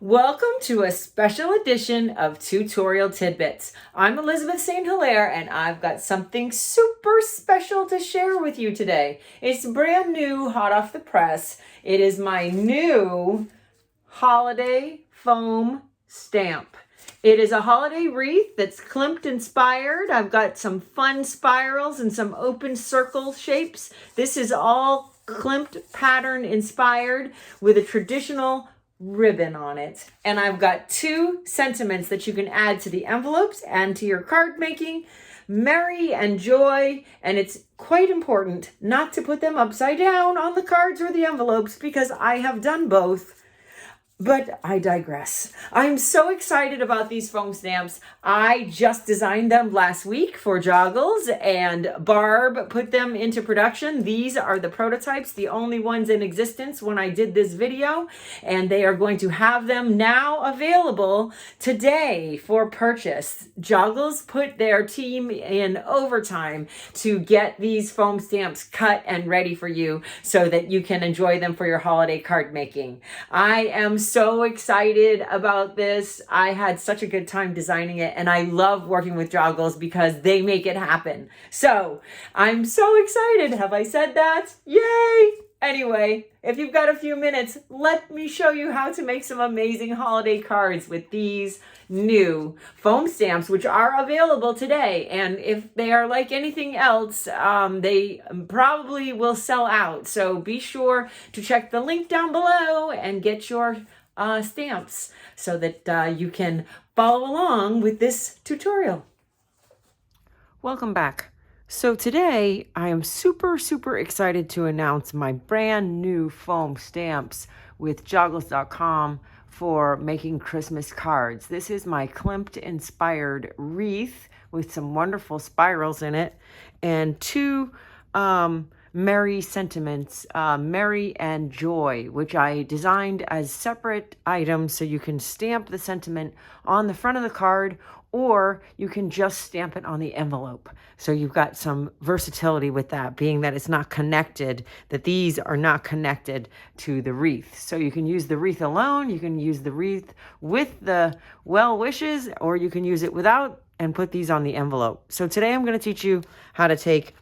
Welcome to a special edition of Tutorial Tidbits. I'm Elizabeth St. Hilaire, and I've got something super special to share with you today. It's brand new, hot off the press. It is my new holiday foam stamp. It is a holiday wreath that's Klimt inspired. I've got some fun spirals and some open circle shapes. This is all Klimt pattern inspired with a traditional ribbon on it. And I've got two sentiments that you can add to the envelopes and to your card making: merry and joy. And it's quite important not to put them upside down on the cards or the envelopes, because I have done both. But I digress. I'm so excited about these foam stamps. I just designed them last week for Joggles, and Barb put them into production. These are the prototypes, the only ones in existence when I did this video, and they are going to have them now available today for purchase. Joggles put their team in overtime to get these foam stamps cut and ready for you so that you can enjoy them for your holiday card making. I am so excited about this. I had such a good time designing it, and I love working with Joggles because they make it happen. So I'm so excited. Have I said that? Yay! Anyway, if you've got a few minutes, let me show you how to make some amazing holiday cards with these new foam stamps, which are available today. And if they are like anything else, they probably will sell out. So be sure to check the link down below and get your stamps so that you can follow along with this tutorial. Welcome back. So today I am super excited to announce my brand new foam stamps with joggles.com for making Christmas cards. This is my Klimt inspired wreath with some wonderful spirals in it, and two merry sentiments, merry and joy, which I designed as separate items so you can stamp the sentiment on the front of the card, or you can just stamp it on the envelope. So you've got some versatility with that, being that it's not connected, that these are not connected to the wreath. So you can use the wreath alone, you can use the wreath with the well wishes, or you can use it without and put these on the envelope. So today I'm going to teach you how to take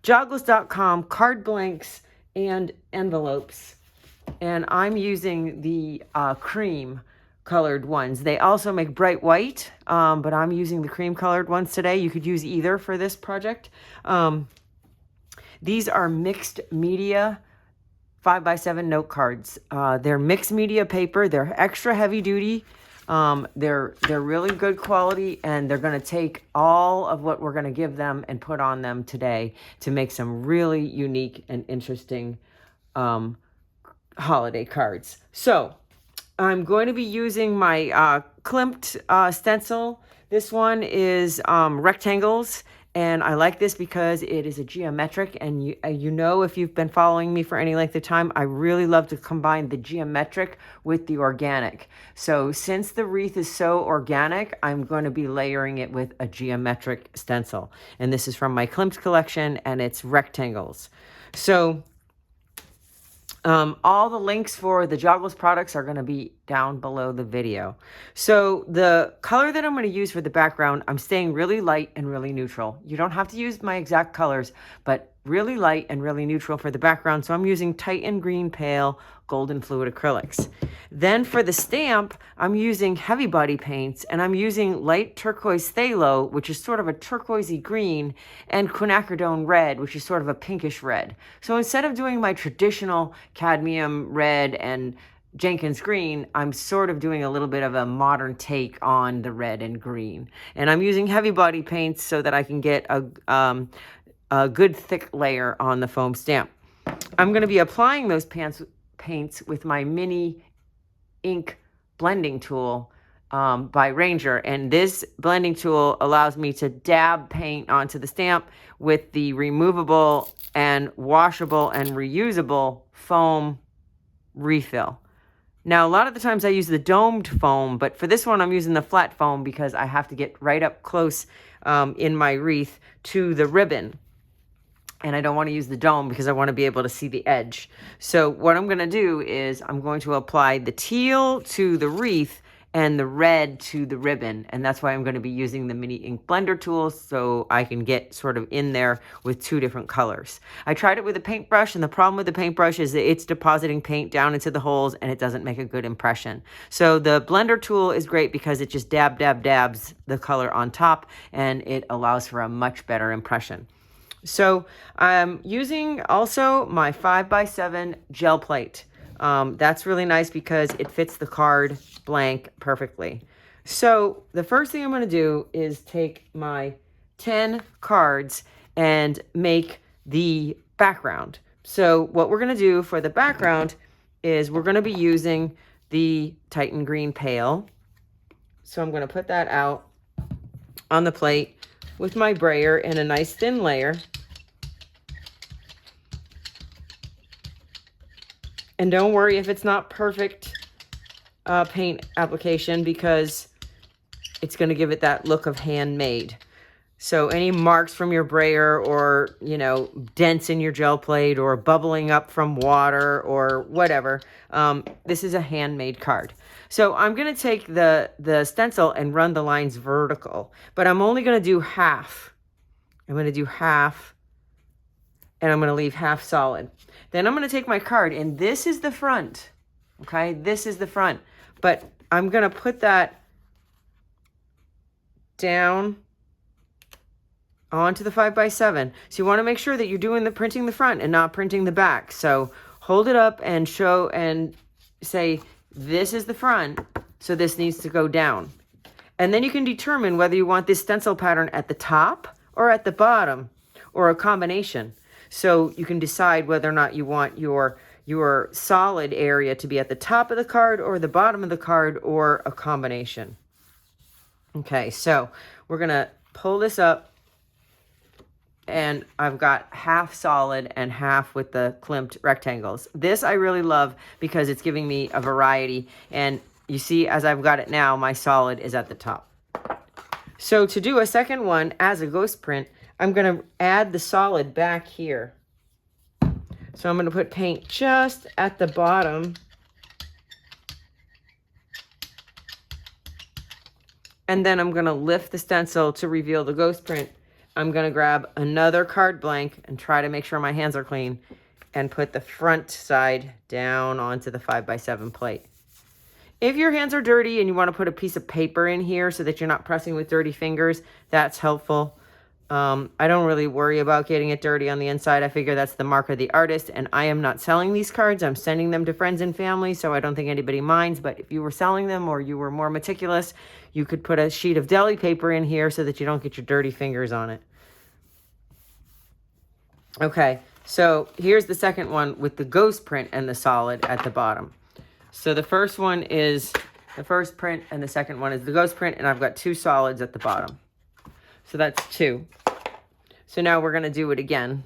joggles.com card blanks and envelopes, and I'm using the cream colored ones. They also make bright white, but I'm using the cream colored ones today. You could use either for this project. These are mixed media 5x7 note cards. They're mixed media paper. They're extra heavy duty. They're really good quality, and they're going to take all of what we're going to give them and put on them today to make some really unique and interesting holiday cards. So I'm going to be using my Klimt stencil. This one is rectangles, and I like this because it is a geometric, and you know, if you've been following me for any length of time, I really love to combine the geometric with the organic. So since the wreath is so organic, I'm going to be layering it with a geometric stencil. And this is from my Klimt collection, and it's rectangles. So all the links for the Joggles products are going to be down below the video. So the color that I'm going to use for the background, I'm staying really light and really neutral. You don't have to use my exact colors, but really light and really neutral for the background. So I'm using Titan Green Pale Golden Fluid Acrylics. Then for the stamp, I'm using heavy body paints, and I'm using light turquoise phthalo, which is sort of a turquoisey green, and quinacridone red, which is sort of a pinkish red. So instead of doing my traditional cadmium red and Jenkins green, I'm sort of doing a little bit of a modern take on the red and green. And I'm using heavy body paints so that I can get a good thick layer on the foam stamp. I'm going to be applying those paints with my mini ink blending tool by Ranger, and this blending tool allows me to dab paint onto the stamp with the removable and washable and reusable foam refill. Now, a lot of the times I use the domed foam, but for this one I'm using the flat foam because I have to get right up close in my wreath to the ribbon. and I don't want to use the dome because I want to be able to see the edge. So what I'm going to do is I'm going to apply the teal to the wreath and the red to the ribbon. And that's why I'm going to be using the mini ink blender tool, so I can get sort of in there with two different colors. I tried it with a paintbrush, and the problem with the paintbrush is that it's depositing paint down into the holes and it doesn't make a good impression. So the blender tool is great because it just dabs the color on top, and it allows for a much better impression. So I'm using also my 5x7 gel plate. That's really nice because it fits the card blank perfectly. So the first thing I'm going to do is take my 10 cards and make the background. So what we're going to do for the background is we're going to be using the Titan Green Pale. So I'm going to put that out on the plate with my brayer in a nice thin layer. And don't worry if it's not perfect paint application, because it's going to give it that look of handmade. So any marks from your brayer, or, you know, dents in your gel plate, or bubbling up from water or whatever, this is a handmade card. So I'm going to take the stencil and run the lines vertical, but I'm only going to do half. I'm going to do half, and I'm going to leave half solid. Then I'm going to take my card, and this is the front, okay? This is the front, but I'm going to put that down onto the 5x7. So you want to make sure that you're doing the printing the front and not printing the back. So hold it up and show and say, this is the front, so this needs to go down. And then you can determine whether you want this stencil pattern at the top or at the bottom, or a combination. So you can decide whether or not you want your solid area to be at the top of the card or the bottom of the card, or a combination. Okay, so we're going to pull this up, and I've got half solid and half with the Klimt rectangles. This I really love because it's giving me a variety, and you see as I've got it now, my solid is at the top. So to do a second one as a ghost print, I'm going to add the solid back here. So I'm going to put paint just at the bottom. And then I'm going to lift the stencil to reveal the ghost print. I'm going to grab another card blank and try to make sure my hands are clean, and put the front side down onto the 5x7 plate. If your hands are dirty and you want to put a piece of paper in here so that you're not pressing with dirty fingers, that's helpful. I don't really worry about getting it dirty on the inside. I figure that's the mark of the artist, and I am not selling these cards. I'm sending them to friends and family, so I don't think anybody minds. But if you were selling them, or you were more meticulous, you could put a sheet of deli paper in here so that you don't get your dirty fingers on it. Okay, so here's the second one with the ghost print and the solid at the bottom. So the first one is the first print, and the second one is the ghost print, and I've got two solids at the bottom. So that's two. So now we're going to do it again.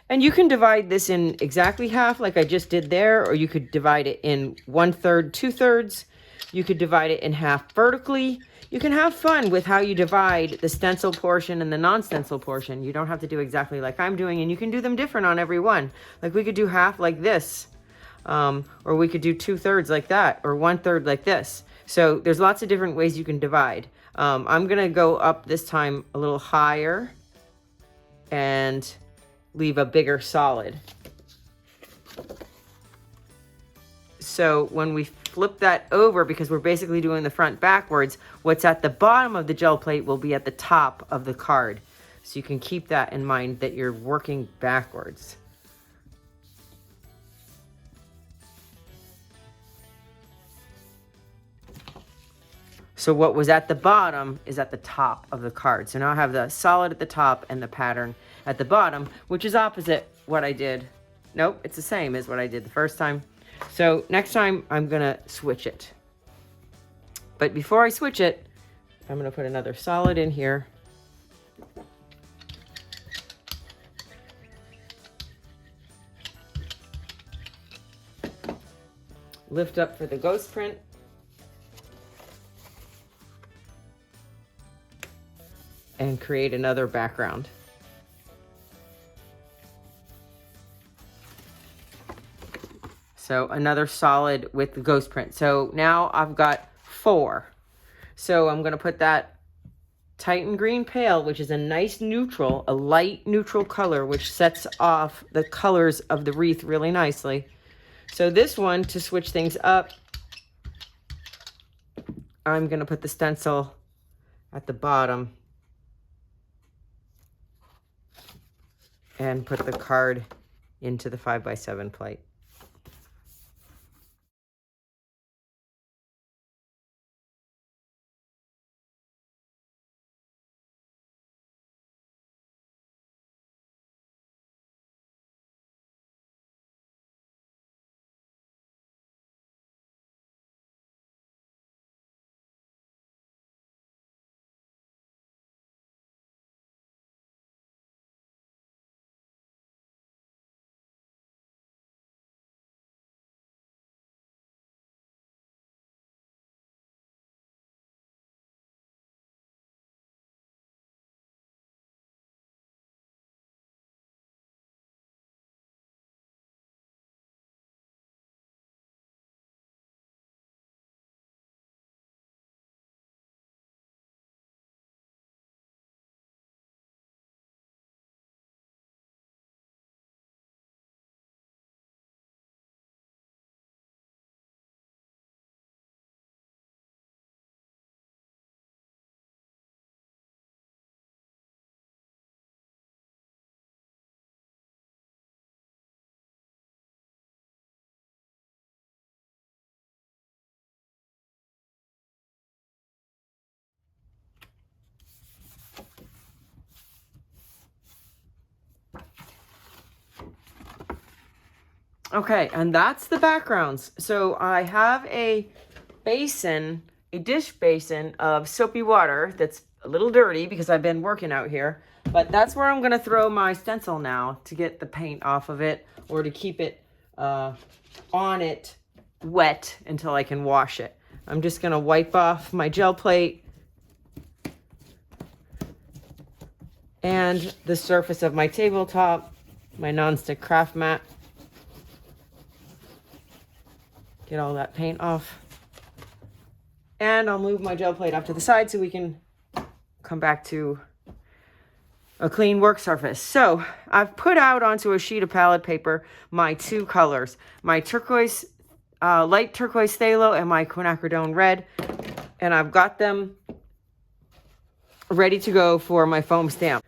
And you can divide this in exactly half like I just did there, or you could divide it in 1/3, 2/3. You could divide it in half vertically. You can have fun with how you divide the stencil portion and the non-stencil portion. You don't have to do exactly like I'm doing, and you can do them different on every one. Like we could do half like this, or we could do 2/3 like that, or 1/3 like this. So there's lots of different ways you can divide. I'm going to go up this time a little higher and leave a bigger solid. So when we flip that over, because we're basically doing the front backwards, what's at the bottom of the gel plate will be at the top of the card. So you can keep that in mind, that you're working backwards. So what was at the bottom is at the top of the card. So now I have the solid at the top and the pattern at the bottom, which is opposite what I did. Nope, it's the same as what I did the first time. So next time I'm gonna switch it. But before I switch it, I'm gonna put another solid in here. Lift up for the ghost print. And and create another background. So another solid with the ghost print. So now I've got 4. So I'm going to put that Titan Green Pale, which is a nice neutral, a light neutral color, which sets off the colors of the wreath really nicely. So this one, to switch things up, I'm going to put the stencil at the bottom and put the card into the 5x7 plate. Okay, and that's the backgrounds. So I have a basin, a dish basin of soapy water that's a little dirty because I've been working out here. But that's where I'm going to throw my stencil now to get the paint off of it, or to keep it on it wet until I can wash it. I'm just going to wipe off my gel plate and the surface of my tabletop, my nonstick craft mat. Get all that paint off. And I'll move my gel plate off to the side so we can come back to a clean work surface. So I've put out onto a sheet of palette paper my 2 colors, my turquoise, light turquoise phthalo and my quinacridone red. And I've got them ready to go for my foam stamp.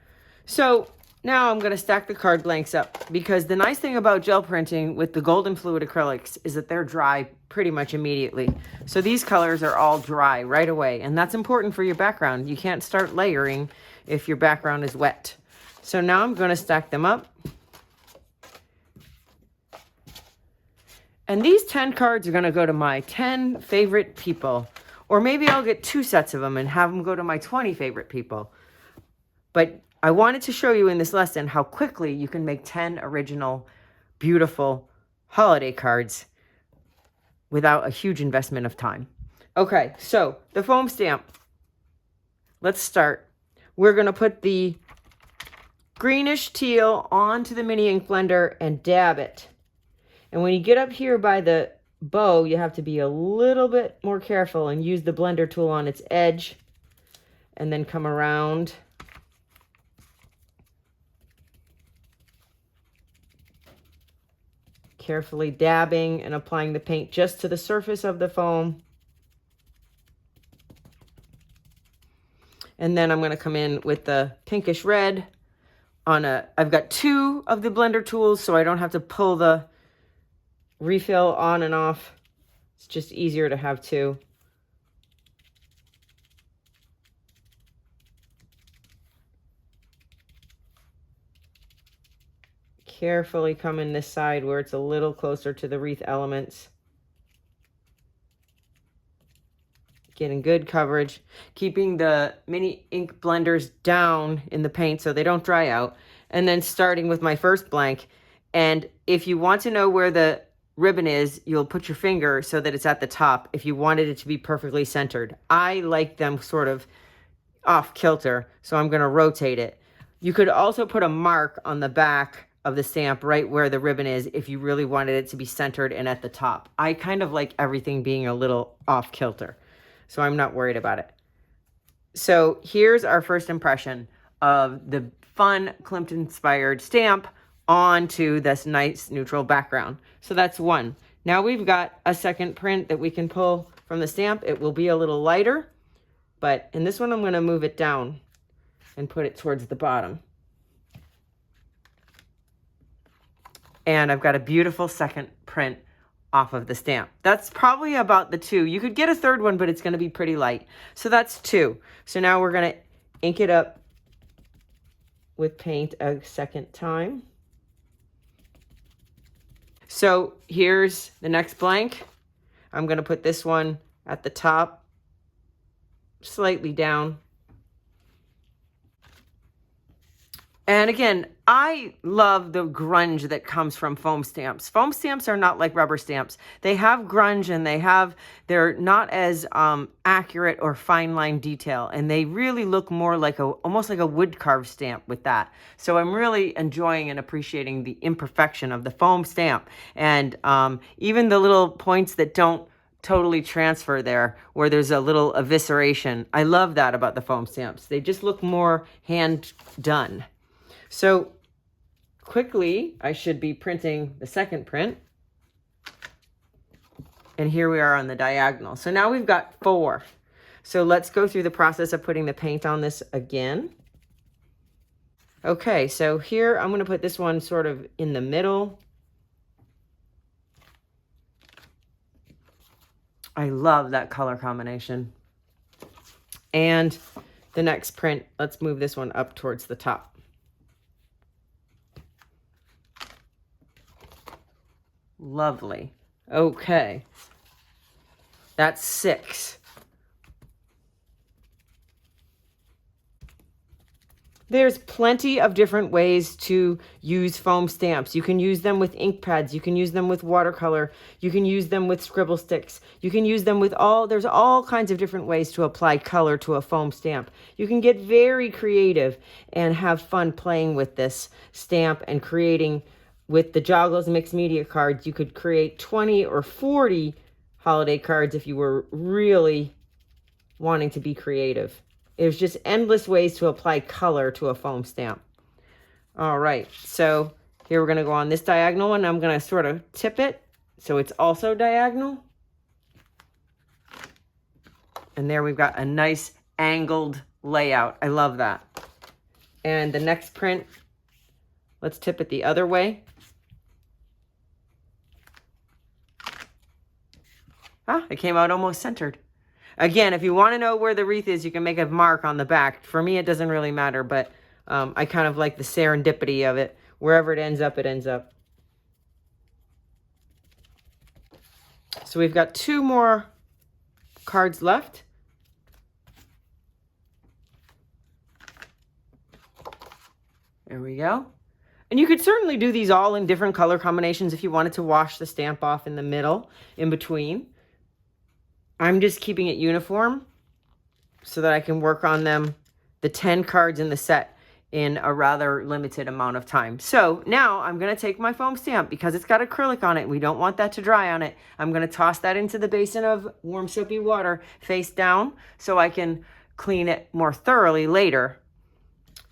So now I'm going to stack the card blanks up, because the nice thing about gel printing with the golden fluid acrylics is that they're dry pretty much immediately. So these colors are all dry right away, and that's important for your background. You can't start layering if your background is wet. So now I'm going to stack them up. And these 10 cards are going to go to my 10 favorite people. Or maybe I'll get 2 sets of them and have them go to my 20 favorite people. But I wanted to show you in this lesson how quickly you can make 10 original, beautiful holiday cards without a huge investment of time. Okay, so the foam stamp. Let's start. We're going to put the greenish teal onto the mini ink blender and dab it. And when you get up here by the bow, you have to be a little bit more careful and use the blender tool on its edge, and then come around. Carefully dabbing and applying the paint just to the surface of the foam. And then I'm going to come in with the pinkish red on I've got 2 of the blender tools, so I don't have to pull the refill on and off. It's just easier to have 2. Carefully come in this side where it's a little closer to the wreath elements. Getting good coverage, keeping the mini ink blenders down in the paint so they don't dry out, and then starting with my first blank. And if you want to know where the ribbon is, you'll put your finger so that it's at the top if you wanted it to be perfectly centered. I like them sort of off kilter, so I'm going to rotate it. You could also put a mark on the back of the stamp right where the ribbon is if you really wanted it to be centered and at the top. I kind of like everything being a little off kilter, so I'm not worried about it. So here's our first impression of the fun Klimt inspired stamp onto this nice neutral background. So that's one. Now we've got a second print that we can pull from the stamp. It will be a little lighter, but in this one I'm going to move it down and put it towards the bottom. And I've got a beautiful second print off of the stamp. That's probably about the two. You could get a third one, but it's going to be pretty light. So that's two. So now we're going to ink it up with paint a second time. So here's the next blank. I'm going to put this one at the top, slightly down. And again, I love the grunge that comes from foam stamps. Foam stamps are not like rubber stamps. They have grunge and they're not as accurate or fine line detail. And they really look more like almost like a wood carved stamp with that. So I'm really enjoying and appreciating the imperfection of the foam stamp. And even the little points that don't totally transfer there, where there's a little evisceration. I love that about the foam stamps. They just look more hand done. So quickly, I should be printing the second print. And here we are on the diagonal. So now we've got 4. So let's go through the process of putting the paint on this again. Okay, so here I'm going to put this one sort of in the middle. I love that color combination. And the next print, let's move this one up towards the top. Lovely. Okay. That's 6. There's plenty of different ways to use foam stamps. You can use them with ink pads. You can use them with watercolor. You can use them with scribble sticks. You can use them with there's all kinds of different ways to apply color to a foam stamp. You can get very creative and have fun playing with this stamp and creating. With the Joggles mixed media cards, you could create 20 or 40 holiday cards if you were really wanting to be creative. There's just endless ways to apply color to a foam stamp. All right, so here we're going to go on this diagonal one. I'm going to sort of tip it so it's also diagonal. And there we've got a nice angled layout. I love that. And the next print, let's tip it the other way. It came out almost centered. Again, if you want to know where the wreath is, you can make a mark on the back. For me, it doesn't really matter, but I kind of like the serendipity of it. Wherever it ends up, it ends up. So we've got 2 more cards left. There we go. And you could certainly do these all in different color combinations if you wanted to wash the stamp off in the middle, in between. I'm just keeping it uniform so that I can work on them, the 10 cards in the set, in a rather limited amount of time. So now I'm going to take my foam stamp, because it's got acrylic on it. We don't want that to dry on it. I'm going to toss that into the basin of warm soapy water face down so I can clean it more thoroughly later.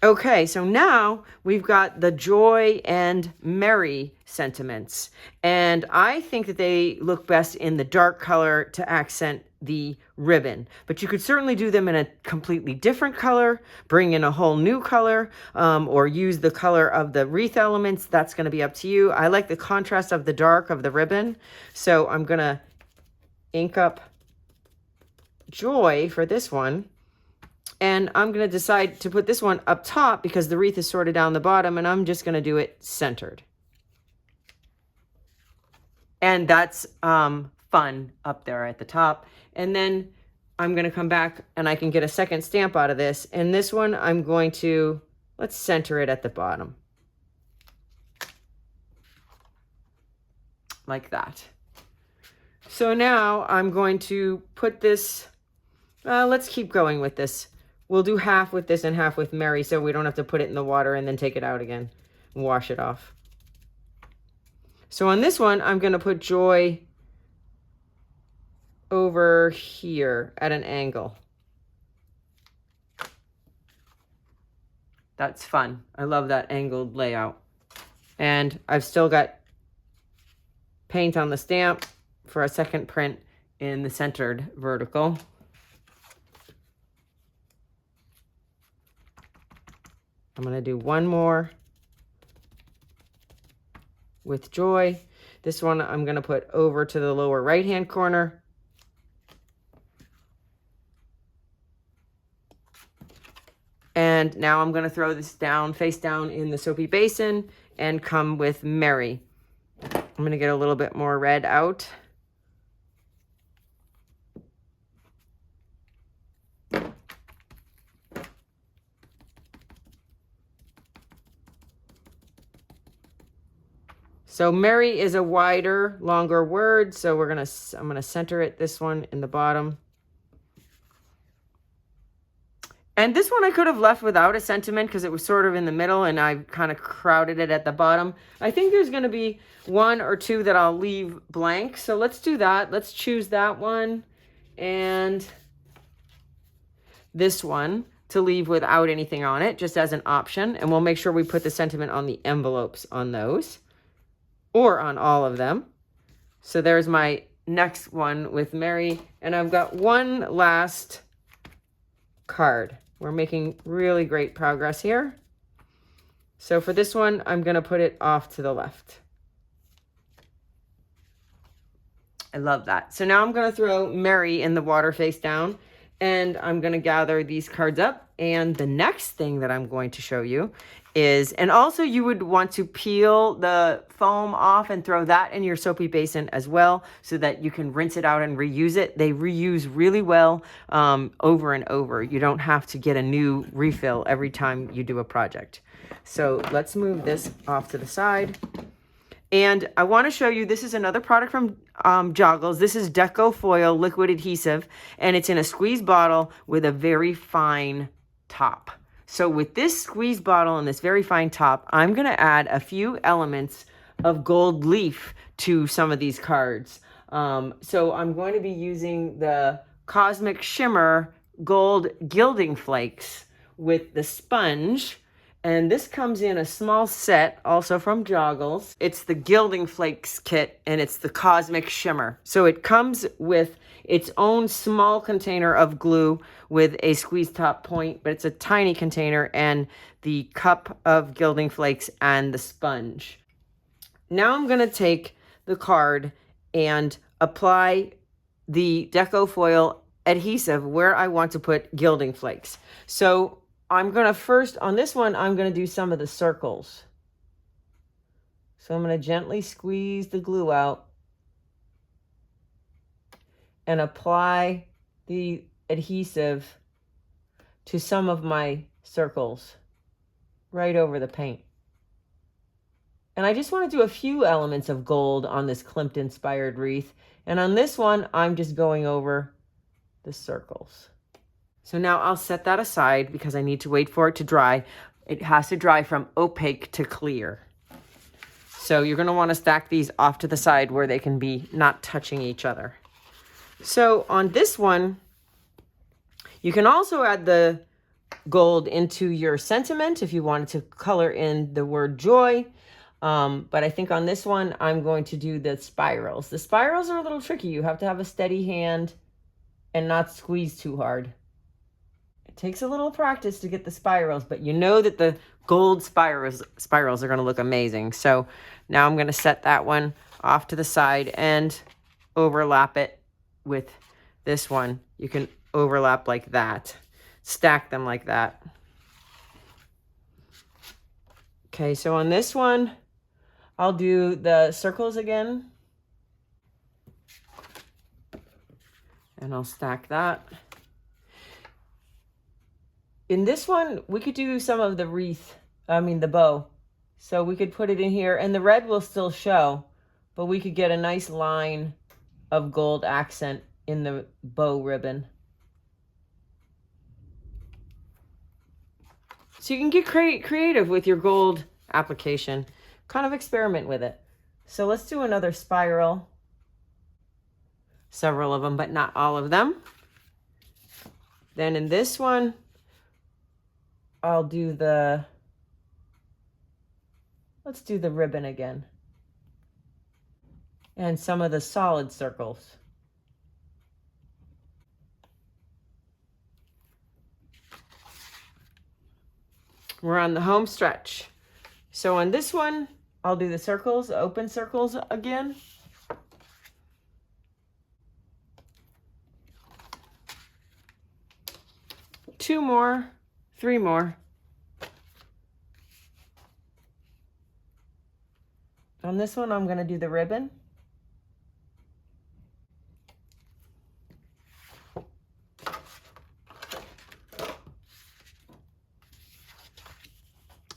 Okay, so now we've got the joy and merry sentiments. And I think that they look best in the dark color to accent the ribbon. But you could certainly do them in a completely different color, bring in a whole new color, or use the color of the wreath elements. That's going to be up to you. I like the contrast of the dark of the ribbon. So I'm going to ink up joy for this one. And I'm going to decide to put this one up top because the wreath is sort of down the bottom, and I'm just going to do it centered. And that's fun up there at the top. And then I'm going to come back and I can get a second stamp out of this. And this one I'm going to, let's center it at the bottom. Like that. So now I'm going to put this, let's keep going with this. we'll do half with this and half with Mary so we don't have to put it in the water and then take it out again and wash it off. So on this one, I'm going to put Joy over here at an angle. That's fun. I love that angled layout. And I've still got paint on the stamp for a second print in the centered vertical. I'm going to do one more with Joy. This one I'm going to put over to the lower right hand corner. And now I'm going to throw this down, face down in the soapy basin and come with Mary. I'm going to get a little bit more red out. So Mary is a wider, longer word, so I'm going to center it, this one in the bottom. And this one I could have left without a sentiment because it was sort of in the middle and I kind of crowded it at the bottom. I think there's going to be one or two that I'll leave blank. So let's do that. Let's choose that one and this one to leave without anything on it, just as an option. And we'll make sure we put the sentiment on the envelopes on those or on all of them. So there's my next one with Mary. And I've got one last card. We're making really great progress here. So for this one, I'm going to put it off to the left. I love that. So now I'm going to throw Mary in the water face down and I'm going to gather these cards up. And the next thing that I'm going to show you is, and also you would want to peel the foam off and throw that in your soapy basin as well so that you can rinse it out and reuse it. They reuse really well over and over. You don't have to get a new refill every time you do a project. So let's move this off to the side. And I want to show you, this is another product from Joggles. This is Deco Foil Liquid Adhesive, and it's in a squeeze bottle with a very fine top. So with this squeeze bottle and this very fine top, I'm going to add a few elements of gold leaf to some of these cards. So I'm going to be using the Cosmic Shimmer Gold Gilding Flakes with the sponge. And this comes in a small set, also from Joggles. It's the Gilding Flakes kit, and it's the Cosmic Shimmer. So it comes with its own small container of glue with a squeeze top point, but it's a tiny container, and the cup of Gilding Flakes and the sponge. Now I'm going to take the card and apply the Deco Foil adhesive where I want to put Gilding Flakes. So I'm going to first, on this one, I'm going to do some of the circles. So I'm going to gently squeeze the glue out and apply the adhesive to some of my circles right over the paint. And I just want to do a few elements of gold on this Klimt inspired wreath. And on this one, I'm just going over the circles. So now I'll set that aside because I need to wait for it to dry. It has to dry from opaque to clear. So you're going to want to stack these off to the side where they can be not touching each other. So on this one, you can also add the gold into your sentiment if you wanted to color in the word joy. But I think on this one, I'm going to do the spirals. The spirals are a little tricky. You have to have a steady hand and not squeeze too hard. It takes a little practice to get the spirals, but you know that the gold spirals are going to look amazing. So now I'm going to set that one off to the side and overlap it with this one. You can overlap like that, stack them like that. Okay, so on this one, I'll do the circles again. And I'll stack that. In this one, we could do some of the wreath, the bow. So we could put it in here, and the red will still show, but we could get a nice line of gold accent in the bow ribbon. So you can get creative with your gold application. Kind of experiment with it. So let's do another spiral. Several of them, but not all of them. Then in this one, I'll do let's do the ribbon again. And some of the solid circles. We're on the home stretch. So on this one, I'll do the circles, the open circles again. Two more, three more. On this one, I'm going to do the ribbon.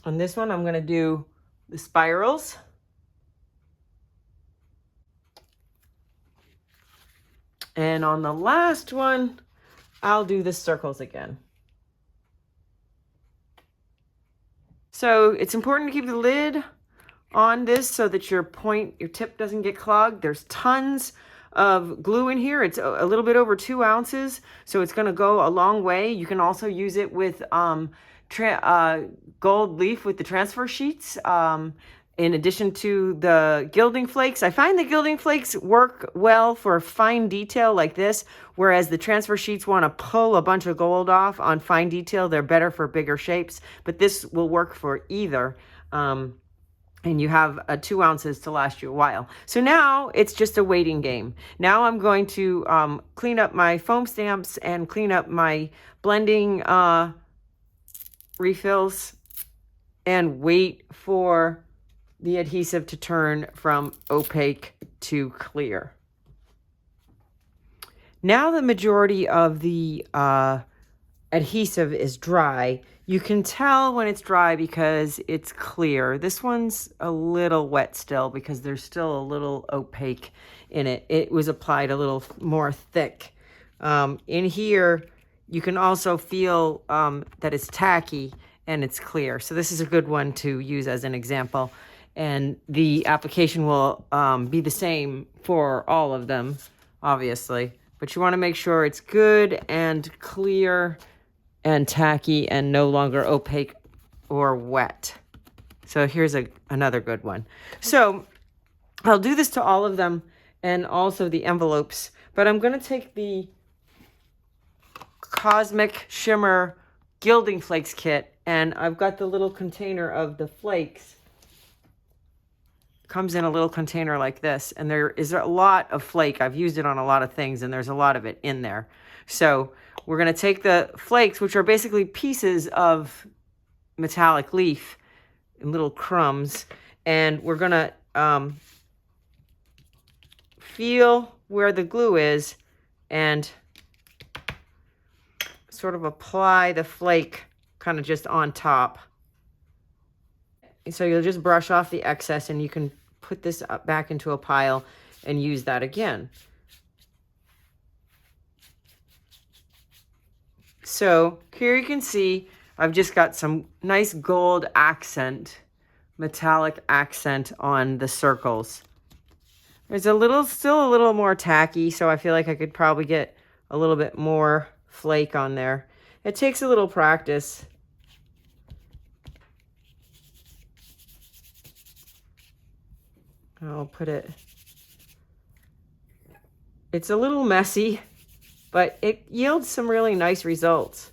On this one, I'm going to do the spirals. And on the last one, I'll do the circles again. So it's important to keep the lid on this so that your tip doesn't get clogged. There's tons of glue in here. It's a little bit over 2 ounces, so it's going to go a long way. You can also use it with gold leaf with the transfer sheets. In addition to the gilding flakes, I find the gilding flakes work well for fine detail like this, whereas the transfer sheets want to pull a bunch of gold off on fine detail. They're better for bigger shapes, but this will work for either. And you have 2 ounces to last you a while. So now it's just a waiting game. Now I'm going to clean up my foam stamps and clean up my blending refills and wait for the adhesive to turn from opaque to clear. Now the majority of the adhesive is dry. You can tell when it's dry because it's clear. This one's a little wet still because there's still a little opaque in it. It was applied a little more thick. In here, you can also feel that it's tacky and it's clear. So this is a good one to use as an example. And the application will be the same for all of them, obviously. But you want to make sure it's good and clear and tacky and no longer opaque or wet. So here's another good one. So I'll do this to all of them and also the envelopes. But I'm going to take the Cosmic Shimmer Gilding Flakes kit, and I've got the little container of the flakes. Comes in a little container like this, and there is a lot of flake. I've used it on a lot of things, and there's a lot of it in there. So we're going to take the flakes, which are basically pieces of metallic leaf in little crumbs, and we're going to feel where the glue is and sort of apply the flake kind of just on top. So you'll just brush off the excess and you can put this back into a pile and use that again. So here you can see I've just got some nice gold accent, metallic accent on the circles. There's still a little more tacky, so I feel like I could probably get a little bit more flake on there. It takes a little practice. I'll put it, it's a little messy, but it yields some really nice results.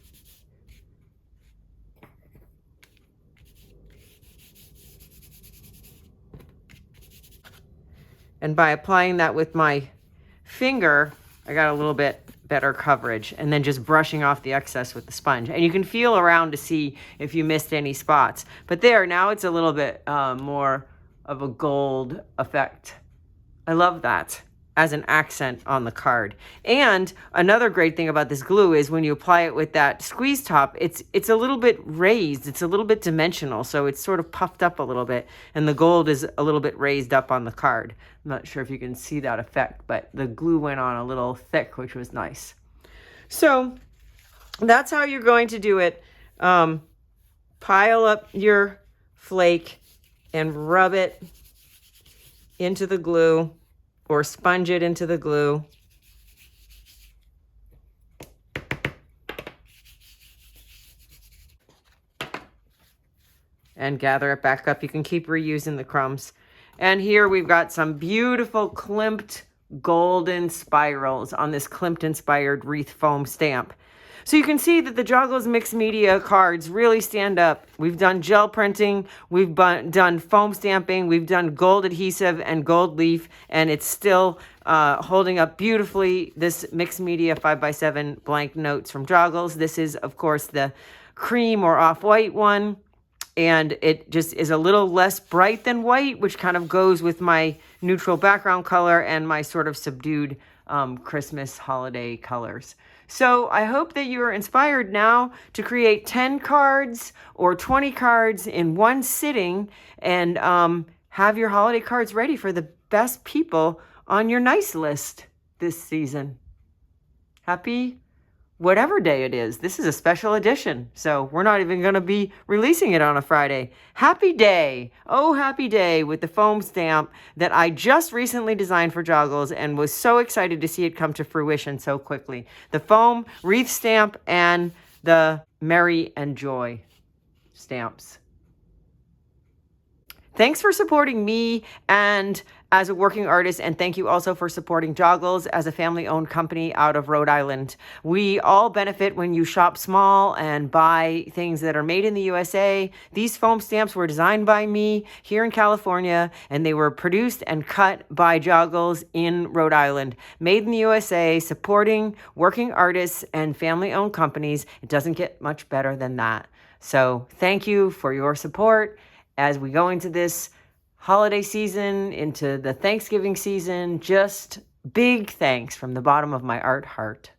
And by applying that with my finger, I got a little bit better coverage, and then just brushing off the excess with the sponge. And you can feel around to see if you missed any spots. But there, now it's a little bit more of a gold effect. I love that as an accent on the card. And another great thing about this glue is when you apply it with that squeeze top, it's a little bit raised. It's a little bit dimensional, so it's sort of puffed up a little bit, and the gold is a little bit raised up on the card. I'm not sure if you can see that effect, but the glue went on a little thick, which was nice. So that's how you're going to do it. pile up your flake and rub it into the glue or sponge it into the glue. And gather it back up. You can keep reusing the crumbs. And here we've got some beautiful Klimt golden spirals on this Klimt inspired wreath foam stamp. So you can see that the Joggles mixed media cards really stand up. We've done gel printing, we've done foam stamping, we've done gold adhesive and gold leaf, and it's still holding up beautifully. This mixed media 5x7 blank notes from Joggles. This is, of course, the cream or off-white one. And it just is a little less bright than white, which kind of goes with my neutral background color and my sort of subdued Christmas holiday colors. So I hope that you are inspired now to create 10 cards or 20 cards in one sitting and have your holiday cards ready for the best people on your nice list this season. Happy whatever day it is. This is a special edition, so we're not even going to be releasing it on a Friday. Happy day. Oh, happy day with the foam stamp that I just recently designed for Joggles and was so excited to see it come to fruition so quickly. The foam wreath stamp and the Merry and Joy stamps. Thanks for supporting me and as a working artist, and thank you also for supporting Joggles as a family-owned company out of Rhode Island. We all benefit when you shop small and buy things that are made in the USA. These foam stamps were designed by me here in California, and they were produced and cut by Joggles in Rhode Island. Made in the USA, supporting working artists and family-owned companies. It doesn't get much better than that. So thank you for your support as we go into this holiday season, into the Thanksgiving season. Just big thanks from the bottom of my art heart.